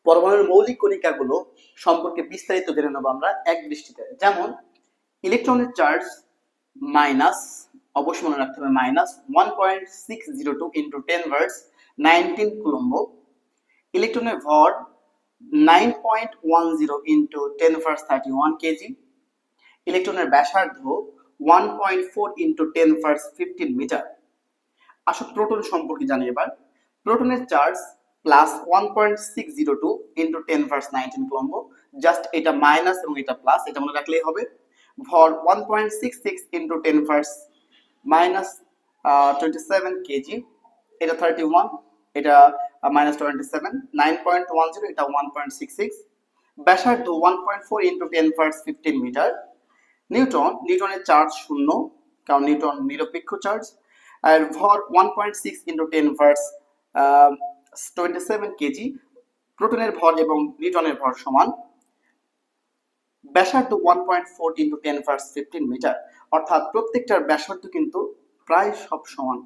পরমাণুর মৌলিক কণিকাগুলো সম্পর্কে বিস্তারিত জেনে নেব আমরা এক দৃষ্টিতে। যেমন ইলেকট্রনের চার্জ মাইনাস, অবশ্যই মনে রাখতে হবে মাইনাস 1.602 ইন্টু 10 ভার্স 19 কুলম্ব। ইলেকট্রনের ভর 9.10 ইন্টু 10 ভার্স 31 কেজি। ইলেকট্রনের ব্যাসার্ধ 1.4 ইন্টু 10 ভার্স 15 মিটার। আসলে প্রোটন সম্পর্কে জানি এবার। প্রোটনের চার্জ প্লাস 1.602 ইন্টু 10 ভার্স 19 কুলম্ব। জাস্ট এটা মাইনাস এবং এটা প্লাস, এটা মনে রাখলেই হবে। ভর 1.66 ইন্টু 10 ভার্স মাইনাস 27 কেজি। এটা 31, এটা মাইনাস 27, 9.10, এটা 1.66। ব্যাসার্ধ 1.4 ইন্টু 10 ভার্স 15 মিটার। নিউটনের চার্জ শূন্য, কারণ নিউটন নিরপেক্ষ চার্জ। আর ভর 1.6 ইন্টু 10 ভার্স 27 কেজি। প্রোটনের ভর এবং নিউটনের ভর সমান। ব্যাসার্ধ 1.4 ইন্টু 10 ভার্স 15 মিটার। অর্থাৎ প্রত্যেকটার ব্যাসার্ধ কিন্তু প্রায় সব সমান।